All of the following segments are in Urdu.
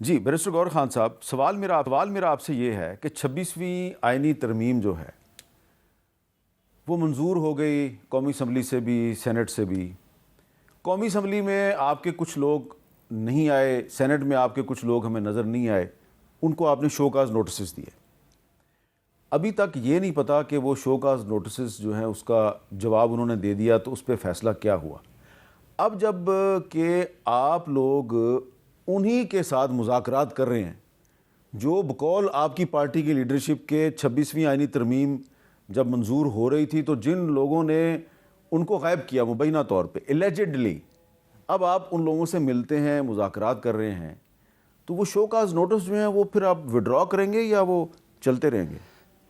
جی بیرسٹر گور خان صاحب، سوال میرا آپ سے یہ ہے کہ 26ویں آئینی ترمیم جو ہے وہ منظور ہو گئی قومی اسمبلی سے بھی، سینٹ سے بھی۔ قومی اسمبلی میں آپ کے کچھ لوگ نہیں آئے، سینٹ میں آپ کے کچھ لوگ ہمیں نظر نہیں آئے، ان کو آپ نے شو کاز نوٹسز دیے۔ ابھی تک یہ نہیں پتا کہ وہ شو کاز نوٹسز جو ہیں اس کا جواب انہوں نے دے دیا تو اس پہ فیصلہ کیا ہوا۔ اب جب کہ آپ لوگ انہی کے ساتھ مذاکرات کر رہے ہیں جو بقول آپ کی پارٹی کی لیڈرشپ کے 26ویں آئینی ترمیم جب منظور ہو رہی تھی تو جن لوگوں نے ان کو غائب کیا مبینہ طور پہ ایلیجڈلی، اب آپ ان لوگوں سے ملتے ہیں، مذاکرات کر رہے ہیں، تو وہ شو کاز نوٹس جو ہیں وہ پھر آپ وڈرا کریں گے یا وہ چلتے رہیں گے؟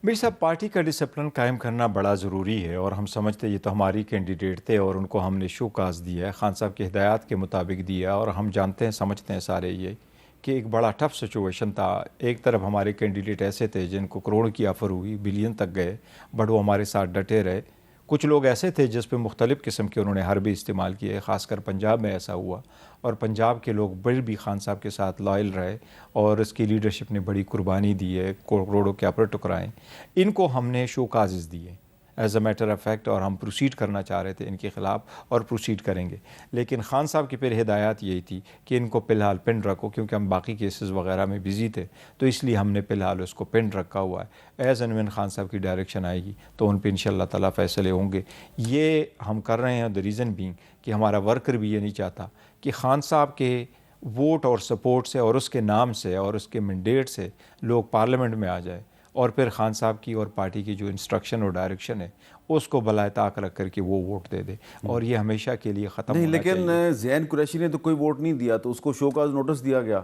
میری صاحب، پارٹی کا ڈسپلن قائم کرنا بڑا ضروری ہے، اور ہم سمجھتے یہ تو ہماری کینڈیڈیٹ تھے اور ان کو ہم نے شو کاز دیا ہے، خان صاحب کی ہدایات کے مطابق دیا، اور ہم جانتے ہیں سمجھتے ہیں سارے یہ کہ ایک بڑا ٹف سچویشن تھا۔ ایک طرف ہمارے کینڈیڈیٹ ایسے تھے جن کو کروڑ کی آفر ہوئی، بلین تک گئے، بٹ وہ ہمارے ساتھ ڈٹے رہے۔ کچھ لوگ ایسے تھے جس پہ مختلف قسم کے انہوں نے حربے استعمال کیے، خاص کر پنجاب میں ایسا ہوا، اور پنجاب کے لوگ بڑی بھی خان صاحب کے ساتھ لائل رہے اور اس کی لیڈرشپ نے بڑی قربانی دی ہے، کروڑوں کے آفر ٹکرائیں۔ ان کو ہم نے شو کازز دیے as a matter of fact, اور ہم پروسیڈ کرنا چاہ رہے تھے ان کے خلاف اور پروسیڈ کریں گے، لیکن خان صاحب کی پھر ہدایات یہی تھی کہ ان کو فی الحال پن رکھو، کیونکہ ہم باقی کیسز وغیرہ میں بزی تھے، تو اس لیے ہم نے فی الحال اس کو پن رکھا ہوا ہے۔ ایز اینڈ وین خان صاحب کی ڈائریکشن آئے گی تو ان پہ انشاءاللہ تعالیٰ فیصلے ہوں گے۔ یہ ہم کر رہے ہیں، دی ریزن بینگ کہ ہمارا ورکر بھی یہ نہیں چاہتا کہ خان صاحب کے ووٹ اور سپورٹ سے اور اس کے نام سے اور اس کے مینڈیٹ سے لوگ پارلیمنٹ میں آ جائے اور پھر خان صاحب کی اور پارٹی کی جو انسٹرکشن اور ڈائریکشن ہے اس کو بالائے طاق رکھ کر کے وہ ووٹ دے دے، اور یہ ہمیشہ کے لیے ختم نہیں، ہونا لیکن چاہیے۔ زین قریشی نے تو کوئی ووٹ نہیں دیا تو اس کو شو کاز نوٹس دیا گیا۔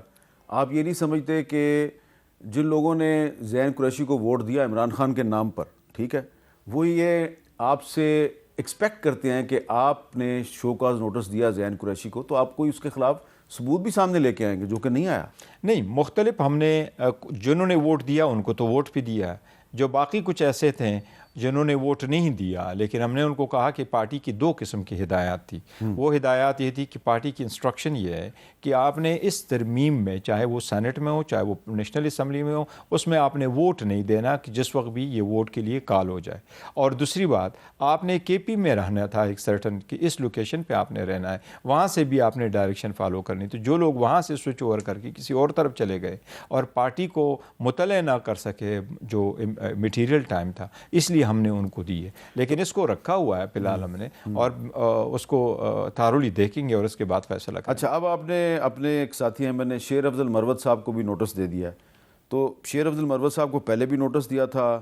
آپ یہ نہیں سمجھتے کہ جن لوگوں نے زین قریشی کو ووٹ دیا عمران خان کے نام پر، ٹھیک ہے، وہ یہ آپ سے ایکسپیکٹ کرتے ہیں کہ آپ نے شو کاز نوٹس دیا زین قریشی کو تو آپ کوئی اس کے خلاف ثبوت بھی سامنے لے کے آئیں گے، جو کہ نہیں آیا؟ نہیں، مختلف ہم نے جنہوں نے ووٹ دیا ان کو تو ووٹ بھی دیا ہے، جو باقی کچھ ایسے تھے جنہوں نے ووٹ نہیں دیا، لیکن ہم نے ان کو کہا کہ پارٹی کی دو قسم کی ہدایات تھی۔ وہ ہدایات یہ تھی کہ پارٹی کی انسٹرکشن یہ ہے کہ آپ نے اس ترمیم میں، چاہے وہ سینٹ میں ہو چاہے وہ نیشنل اسمبلی میں ہو، اس میں آپ نے ووٹ نہیں دینا کہ جس وقت بھی یہ ووٹ کے لیے کال ہو جائے، اور دوسری بات آپ نے کے پی میں رہنا تھا ایک سرٹن کہ اس لوکیشن پہ آپ نے رہنا ہے، وہاں سے بھی آپ نے ڈائریکشن فالو کرنی۔ تو جو لوگ وہاں سے سوئچ اوور کر کے کسی اور طرف چلے گئے اور پارٹی کو مطلع نہ کر سکے جو میٹیریل ٹائم تھا، اس لیے ہم نے ان کو دی ہے، لیکن اس کو رکھا ہوا ہے فی الحال ہم نے، اور اس کو تھارولی دیکھیں گے اور اس کے بعد فیصلہ کریں گے۔ اچھا، اب آپ نے اپنے ایک ساتھی ہیں، میں نے شیر افضل مروت صاحب کو بھی نوٹس دے دیا ہے، تو شیر افضل مروت صاحب کو پہلے بھی نوٹس دیا تھا،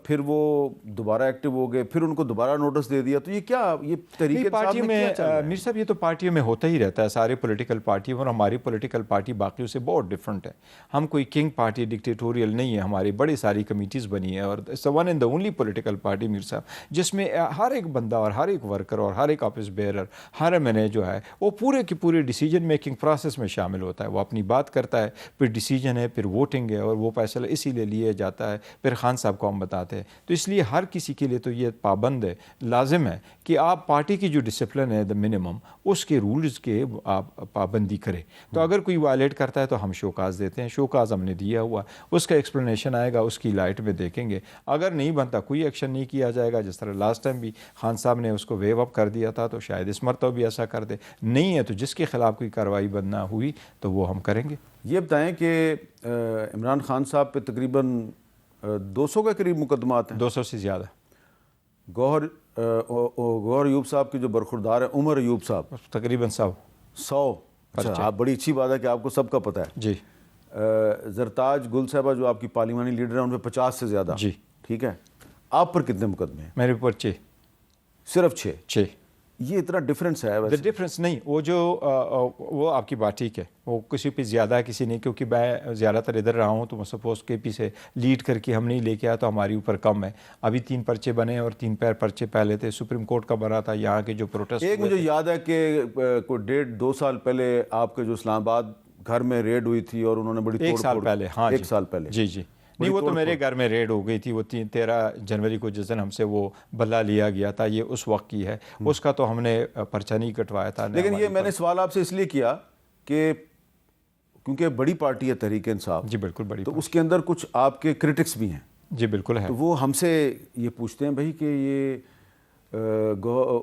پھر وہ دوبارہ ایکٹیو ہو گئے، پھر ان کو دوبارہ نوٹس دے دیا، تو یہ کیا، یہ تحریک انصاف پارٹیوں میں میں کیا چل رہا ہے؟ میر صاحب، یہ تو پارٹیوں میں ہوتا ہی رہتا ہے، سارے پولیٹیکل پارٹیوں، اور ہماری پولیٹیکل پارٹی باقیوں سے بہت ڈفرینٹ ہے۔ ہم کوئی کنگ پارٹی ڈکٹیٹوریل نہیں ہے، ہماری بڑی ساری کمیٹیز بنی ہیں، اور it's one and the only political party Mir صاحب جس میں ہر ایک بندہ اور ہر ایک ورکر اور ہر ایک آفس بیئرر، ہر مینیجر جو ہے وہ پورے کی پورے ڈیسیجن میکنگ پروسیس میں شامل ہوتا ہے۔ وہ اپنی بات کرتا ہے، پھر ڈیسیجن ہے، پھر ووٹنگ ہے، اور وہ فیصلہ اسی لیے لیا جاتا ہے، پھر خان صاحب کو ہم بتاتے ہیں۔ تو اس لیے ہر کسی کے لیے تو یہ پابند ہے، لازم ہے کہ آپ پارٹی کی جو ڈسپلن ہے دا منیمم، اس کے رولز کے آپ پابندی کریں۔ تو اگر کوئی وائلیٹ کرتا ہے تو ہم شو کاز دیتے ہیں، شو کاز ہم نے دیا ہوا، اس کا ایکسپلینیشن آئے گا، اس کی لائٹ میں دیکھیں گے۔ اگر نہیں بنتا کوئی ایکشن نہیں کیا جائے گا، جس طرح لاسٹ ٹائم بھی خان صاحب نے اس کو ویو اپ کر دیا تھا، تو شاید اس مرتبہ بھی ایسا کر دے۔ نہیں ہے تو جس کے خلاف کوئی کارروائی بننا ہوئی تو وہ ہم کریں گے۔ یہ بتائیں کہ عمران خان صاحب پہ تقریباً 200 کے قریب مقدمات ہیں، 200 سے زیادہ۔ گوہر ایوب صاحب کے جو برخوردار ہیں عمر ایوب صاحب، تقریباً 100۔ اچھا، آپ بڑی اچھی بات ہے کہ آپ کو سب کا پتہ ہے۔ جی۔ زرتاج گل صاحبہ جو آپ کی پارلیمانی لیڈر ہیں، ان پہ 50 سے زیادہ۔ جی۔ ٹھیک ہے، آپ پر کتنے مقدمے ہیں؟ میرے اوپر 6۔ صرف 6؟ 6۔ یہ اتنا ڈفرینس ہے ویسے؟ ڈفرینس نہیں، وہ آپ کی بات ٹھیک ہے، وہ کسی پہ زیادہ کسی نہیں، کیونکہ میں زیادہ تر ادھر رہا ہوں، تو میں سپوز کے پی سے لیڈ کر کے ہم نہیں لے کے آیا تو ہماری اوپر کم ہے۔ ابھی 3 پرچے بنے اور 3 پرچے پہلے تھے، سپریم کورٹ کا بنا تھا، یہاں کے جو پروٹیسٹ ایک مجھے یاد ہے کہ کوئی 1.5-2 سال پہلے آپ کے جو اسلام آباد گھر میں ریڈ ہوئی تھی اور انہوں نے بڑی 1 سال پہلے، ہاں 1 سال پہلے، جی جی، نہیں وہ تو میرے گھر میں ریڈ ہو گئی تھی، وہ 13 جنوری کو جس دن ہم سے وہ بلا لیا گیا تھا، یہ اس وقت کی ہے، اس کا تو ہم نے پرچہ نہیں کٹوایا تھا۔ لیکن یہ میں نے سوال آپ سے اس لیے کیا کہ کیونکہ بڑی پارٹی ہے تحریک انصاف, جی بالکل بڑی تو اس کے اندر کچھ آپ کے کرٹکس بھی ہیں. جی بالکل ہے. تو وہ ہم سے یہ پوچھتے ہیں بھائی کہ یہ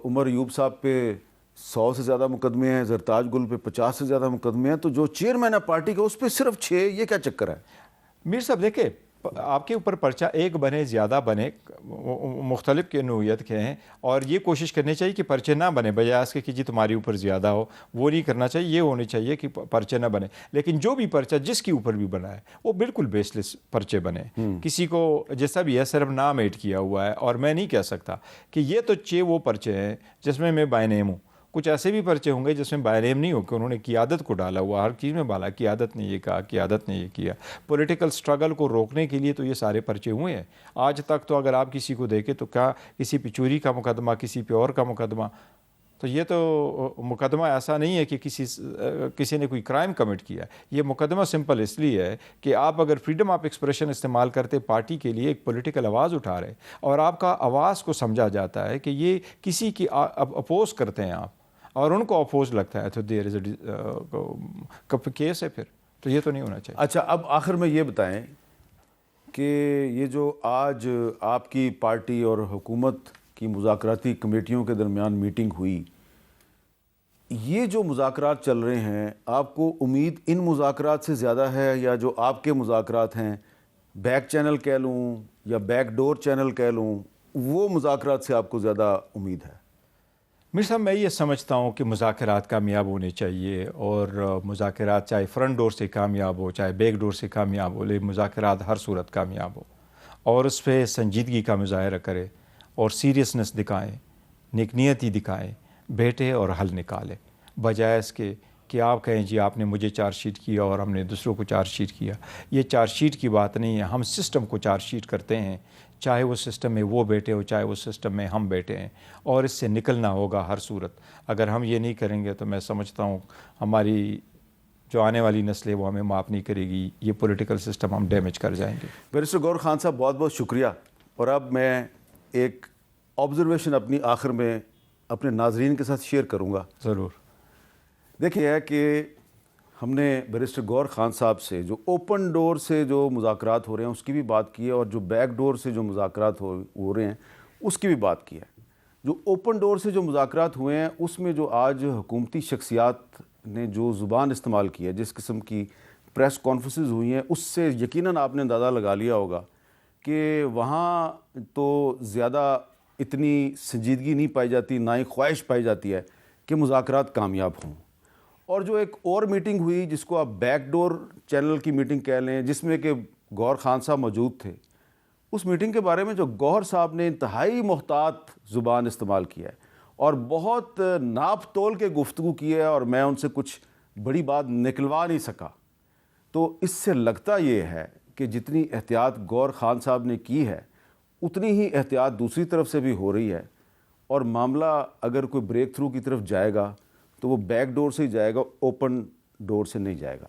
عمر ایوب صاحب پہ 100 سے زیادہ مقدمے ہیں, زرتاج گل پہ 50 سے زیادہ مقدمے ہیں, تو جو چیئرمین ہے پارٹی کا اس پہ صرف 6, یہ کیا چکر ہے؟ میر صاحب دیکھیں, آپ کے اوپر پرچہ ایک بنے زیادہ بنے, مختلف کے نوعیت کے ہیں, اور یہ کوشش کرنی چاہیے کہ پرچے نہ بنے, بجائے اس کے کہ جی تمہارے اوپر زیادہ ہو, وہ نہیں کرنا چاہیے. یہ ہونی چاہیے کہ پرچے نہ بنے, لیکن جو بھی پرچہ جس کے اوپر بھی بنا ہے وہ بالکل بیس لیس پرچے بنے. کسی کو جیسا بھی ہے صرف نام ایڈ کیا ہوا ہے, اور میں نہیں کہہ سکتا کہ یہ تو وہ پرچے ہیں جس میں میں بائی نیم ہوں. کچھ ایسے بھی پرچے ہوں گے جس میں بائی نیم نہیں ہو کہ انہوں نے قیادت کو ڈالا ہوا, ہر چیز میں بالا قیادت نے یہ کہا, قیادت نے یہ کیا. پولیٹیکل سٹرگل کو روکنے کے لیے تو یہ سارے پرچے ہوئے ہیں. آج تک تو اگر آپ کسی کو دیکھیں تو کیا کسی پہ چوری کا مقدمہ, کسی پہ اور کا مقدمہ, تو یہ تو مقدمہ ایسا نہیں ہے کہ کسی نے کوئی کرائم کمٹ کیا. یہ مقدمہ سمپل اس لیے ہے کہ آپ اگر فریڈم آف ایکسپریشن استعمال کرتے پارٹی کے لیے, ایک پولیٹیکل آواز اٹھا رہے, اور آپ کا آواز کو سمجھا جاتا ہے کہ یہ کسی کی اپوز کرتے ہیں آپ, اور ان کو اپوز لگتا ہے, تو دیر از اے کیس ہے پھر, تو یہ تو نہیں ہونا چاہیے. اچھا, اب آخر میں یہ بتائیں کہ یہ جو آج آپ کی پارٹی اور حکومت کی مذاکراتی کمیٹیوں کے درمیان میٹنگ ہوئی, یہ جو مذاکرات چل رہے ہیں, آپ کو امید ان مذاکرات سے زیادہ ہے, یا جو آپ کے مذاکرات ہیں بیک چینل کہہ لوں یا بیک ڈور چینل کہہ لوں, وہ مذاکرات سے آپ کو زیادہ امید ہے؟ میر صاحب, میں یہ سمجھتا ہوں کہ مذاکرات کامیاب ہونے چاہیے, اور مذاکرات چاہے فرنٹ ڈور سے کامیاب ہو چاہے بیک ڈور سے کامیاب ہو, لیکن مذاکرات ہر صورت کامیاب ہو, اور اس پہ سنجیدگی کا مظاہرہ کرے, اور سیریسنس دکھائیں, نیکنیتی دکھائیں, بیٹھے اور حل نکالے, بجائے اس کے کہ آپ کہیں جی آپ نے مجھے چارج شیٹ کیا اور ہم نے دوسروں کو چارج شیٹ کیا. یہ چارج شیٹ کی بات نہیں ہے, ہم سسٹم کو چارج شیٹ کرتے ہیں, چاہے وہ سسٹم میں وہ بیٹھے ہو چاہے وہ سسٹم میں ہم بیٹھے ہیں, اور اس سے نکلنا ہوگا ہر صورت. اگر ہم یہ نہیں کریں گے تو میں سمجھتا ہوں ہماری جو آنے والی نسل ہے وہ ہمیں معاف نہیں کرے گی, یہ پولیٹیکل سسٹم ہم ڈیمیج کر جائیں گے. بیرسٹر گور خان صاحب, بہت بہت شکریہ. اور اب میں ایک آبزرویشن اپنی آخر میں اپنے ناظرین کے ساتھ شیئر کروں گا. ضرور. دیکھیے ہے کہ ہم نے بیرسٹر گور خان صاحب سے جو اوپن ڈور سے جو مذاکرات ہو رہے ہیں اس کی بھی بات کی ہے, اور جو بیک ڈور سے جو مذاکرات ہو رہے ہیں اس کی بھی بات کی ہے. جو اوپن ڈور سے جو مذاکرات ہوئے ہیں اس میں جو آج حکومتی شخصیات نے جو زبان استعمال کی ہے, جس قسم کی پریس کانفرنسز ہوئی ہیں, اس سے یقیناً آپ نے اندازہ لگا لیا ہوگا کہ وہاں تو زیادہ اتنی سنجیدگی نہیں پائی جاتی, نہ ہی خواہش پائی جاتی ہے کہ مذاکرات کامیاب ہوں. اور جو ایک اور میٹنگ ہوئی جس کو آپ بیک ڈور چینل کی میٹنگ کہہ لیں, جس میں کہ گور خان صاحب موجود تھے, اس میٹنگ کے بارے میں جو گوہر صاحب نے انتہائی محتاط زبان استعمال کیا ہے اور بہت ناپ تول کے گفتگو کی ہے, اور میں ان سے کچھ بڑی بات نکلوا نہیں سکا. تو اس سے لگتا یہ ہے کہ جتنی احتیاط گور خان صاحب نے کی ہے اتنی ہی احتیاط دوسری طرف سے بھی ہو رہی ہے, اور معاملہ اگر کوئی بریک تھرو کی طرف جائے گا تو وہ بیک ڈور سے ہی جائے گا, اوپن ڈور سے نہیں جائے گا.